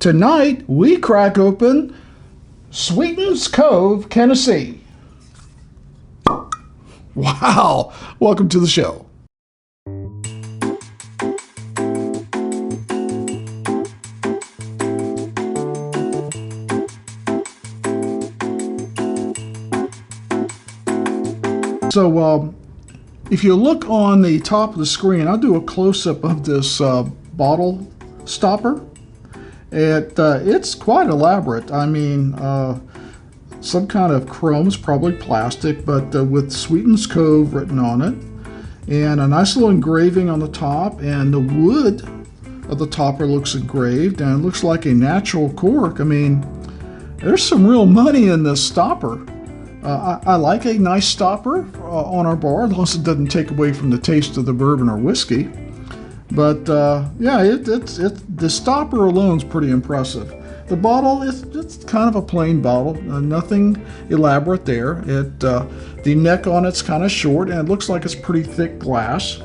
Tonight, we crack open Sweetens, Cove, Kennessee. Wow! Welcome to the show. So, if you look on the top of the screen, I'll do a close-up of this bottle stopper. It's quite elaborate. I mean, some kind of chrome's probably plastic, but with Sweetens Cove written on it, and a nice little engraving on the top, and the wood of the topper looks engraved, and it looks like a natural cork. I mean, there's some real money in this stopper. I like a nice stopper on our bar, as long as it doesn't take away from the taste of the bourbon or whiskey. But yeah, the stopper alone is pretty impressive. The bottle, it's kind of a plain bottle, nothing elaborate there. The neck on it's kind of short, and it looks like it's pretty thick glass.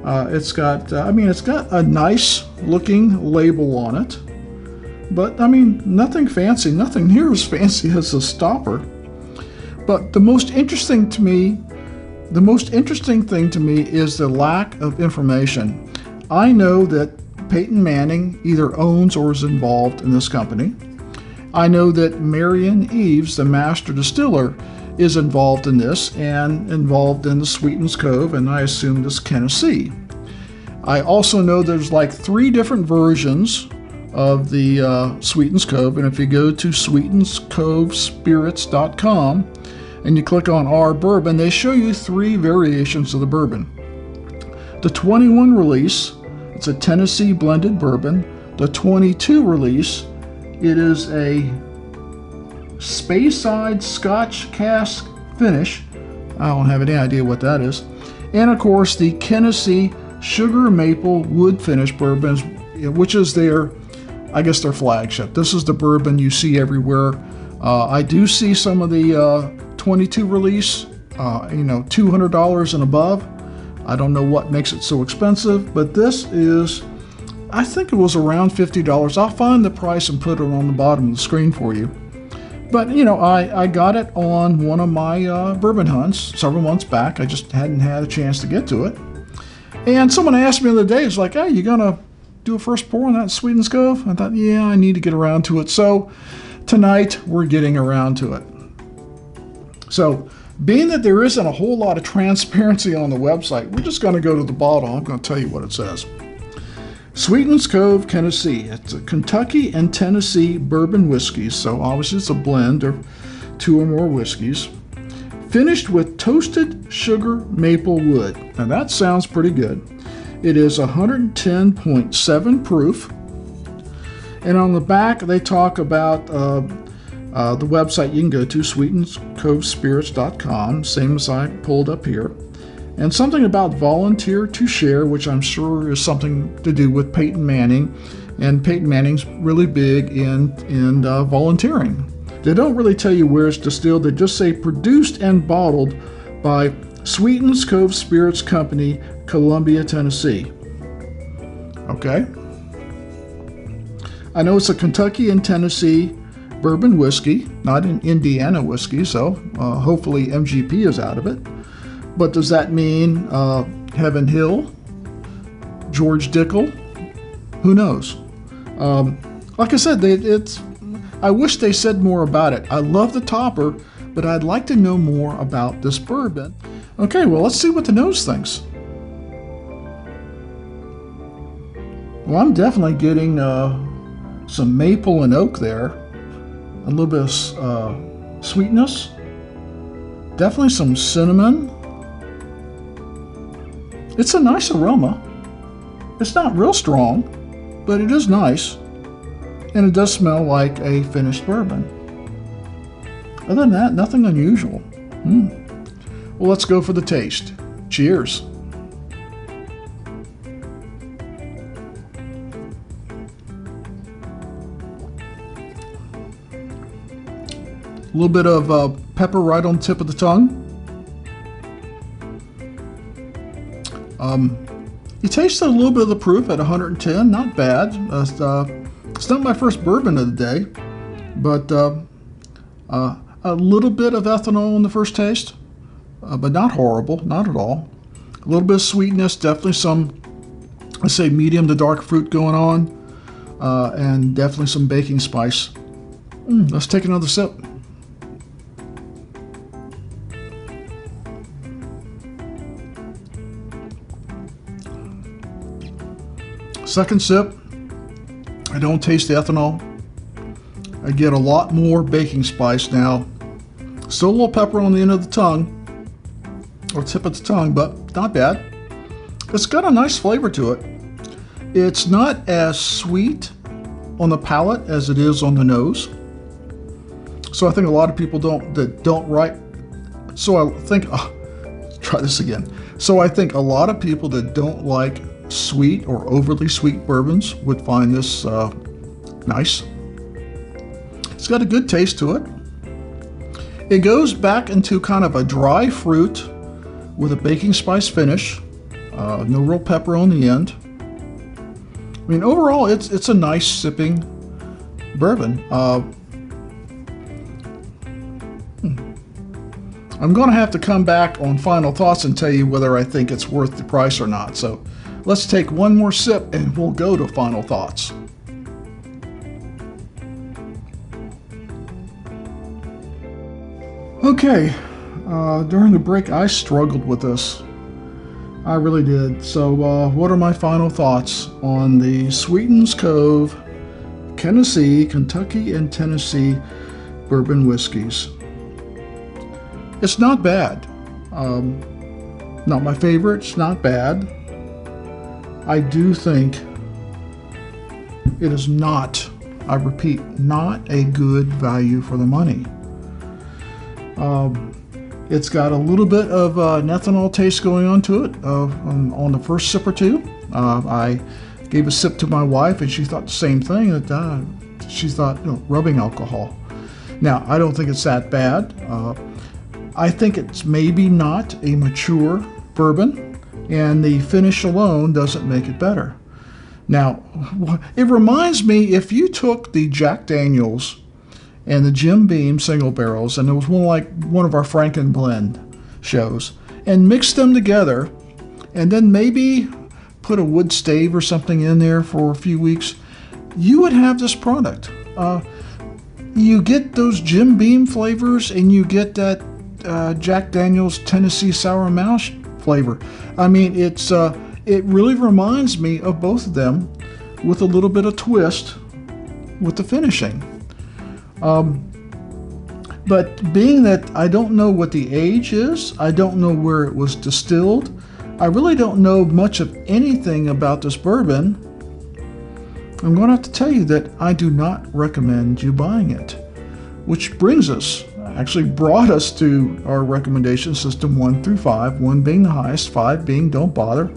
It's got a nice looking label on it, but I mean, nothing fancy, nothing near as fancy as a stopper. But the most interesting thing to me is the lack of information. I know that Peyton Manning either owns or is involved in this company. I know that Marianne Eaves, the Master Distiller, is involved in this and involved in the Sweetens Cove, and I assume this Kennessee. I also know there's like 3 different versions of the Sweetens Cove, and if you go to sweetenscovespirits.com and you click on our bourbon, they show you 3 variations of the bourbon. The 21 release, it's a Tennessee blended bourbon. The 22 release, it is a Speyside Scotch cask finish. I don't have any idea what that is. And of course, the Kennessee sugar maple wood finish bourbons, which is their flagship. This is the bourbon you see everywhere. I do see some of the 22 release, $200 and above. I don't know what makes it so expensive, but this is, I think it was around $50. I'll find the price and put it on the bottom of the screen for you. But, I got it on one of my bourbon hunts several months back. I just hadn't had a chance to get to it. And someone asked me the other day, it's like, hey, you gonna do a first pour on that Sweetens Cove? I thought, yeah, I need to get around to it. So tonight, we're getting around to it. So, being that there isn't a whole lot of transparency on the website, we're just going to go to the bottle. I'm going to tell you what it says. Sweetens Cove, Kennessee. It's a Kentucky and Tennessee bourbon whiskeys, so obviously it's a blend of 2 or more whiskeys. Finished with toasted sugar maple wood. Now that sounds pretty good. It is 110.7 proof. And on the back, they talk about the website you can go to, sweetenscovespirits.com, same as I pulled up here. And something about volunteer to share, which I'm sure is something to do with Peyton Manning. And Peyton Manning's really big in volunteering. They don't really tell you where it's distilled. They just say produced and bottled by Sweetens Cove Spirits Company, Columbia, Tennessee. Okay. I know it's a Kentucky and Tennessee bourbon whiskey, not an Indiana whiskey, so hopefully MGP is out of it. But does that mean Heaven Hill, George Dickel? Who knows? Like I said, I wish they said more about it. I love the topper, but I'd like to know more about this bourbon. Okay, well, let's see what the nose thinks. Well, I'm definitely getting some maple and oak there. A little bit of sweetness. Definitely some cinnamon. It's a nice aroma. It's not real strong, but it is nice. And it does smell like a finished bourbon. Other than that, nothing unusual. Well, let's go for the taste. Cheers. A little bit of pepper right on the tip of the tongue. You taste a little bit of the proof at 110, not bad. It's not my first bourbon of the day, but a little bit of ethanol in the first taste, but not horrible, not at all. A little bit of sweetness, definitely some, let's say, medium to dark fruit going on, and definitely some baking spice. Let's take another sip. Second sip, I don't taste the ethanol. I get a lot more baking spice now. Still a little pepper on the end of the tongue, or tip of the tongue, but not bad. It's got a nice flavor to it. It's not as sweet on the palate as it is on the nose. So I think a lot of people try this again. So I think a lot of people that don't like sweet or overly sweet bourbons would find this nice. It's got a good taste to it. It goes back into kind of a dry fruit with a baking spice finish. No real pepper on the end. I mean, overall, it's a nice sipping bourbon. I'm going to have to come back on final thoughts and tell you whether I think it's worth the price or not. So let's take one more sip and we'll go to final thoughts. Okay, during the break I struggled with this. I really did. So what are my final thoughts on the Sweetens Cove, Kennessee, Kentucky, and Tennessee bourbon whiskeys? It's not bad. Not my favorite, it's not bad. I do think it is not, I repeat, not a good value for the money. It's got a little bit of an ethanol taste going on to it on the first sip or two. I gave a sip to my wife and she thought the same thing, that she thought, rubbing alcohol. Now, I don't think it's that bad. I think it's maybe not a mature bourbon, and the finish alone doesn't make it better. Now, it reminds me, if you took the Jack Daniels and the Jim Beam single barrels, and it was one of our Franken Blend shows, and mixed them together, and then maybe put a wood stave or something in there for a few weeks, you would have this product. You get those Jim Beam flavors, and you get that Jack Daniels Tennessee Sour Mash flavor. I mean, it really reminds me of both of them, with a little bit of twist with the finishing. But being that I don't know what the age is, I don't know where it was distilled, I really don't know much of anything about this bourbon, I'm going to have to tell you that I do not recommend you buying it. Which actually brought us to our recommendation system 1 through 5, 1 being the highest, 5 being don't bother.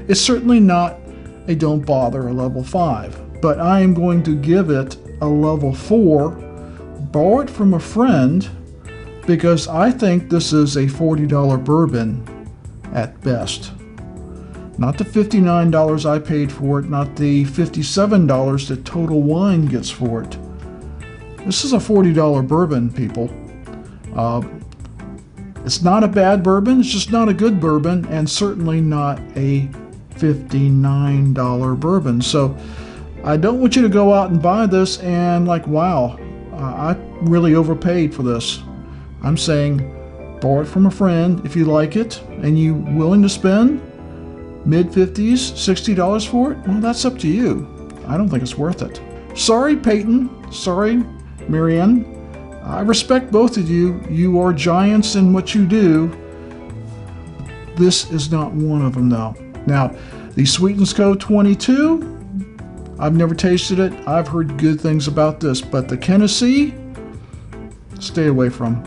It's certainly not a don't bother, a level 5, but I am going to give it a level 4, borrow it from a friend, because I think this is a $40 bourbon at best. Not the $59 I paid for it, not the $57 that Total Wine gets for it. This is a $40 bourbon, people. It's not a bad bourbon, it's just not a good bourbon, and certainly not a $59 bourbon. So I don't want you to go out and buy this and wow, I really overpaid for this. I'm saying borrow it from a friend if you like it and you willing to spend mid-50s, $60 for it. Well, that's up to you. I don't think it's worth it. Sorry, Peyton. Sorry, Marianne. I respect both of you. You are giants in what you do. This is not one of them, though. Now, the Sweetens Cove 22, I've never tasted it. I've heard good things about this, but the Kennessee, stay away from,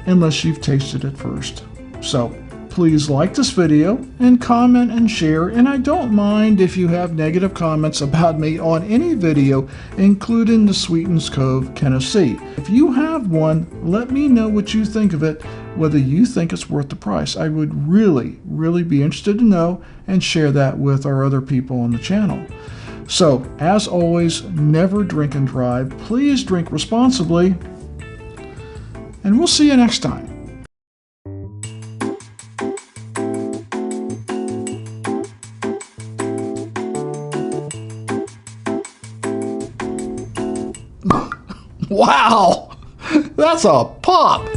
unless you've tasted it first. So, please like this video and comment and share, and I don't mind if you have negative comments about me on any video, including the Sweetens Cove Tennessee. If you have one, let me know what you think of it, whether you think it's worth the price. I would really, really be interested to know and share that with our other people on the channel. So, as always, never drink and drive. Please drink responsibly, and we'll see you next time. Wow, that's a pop.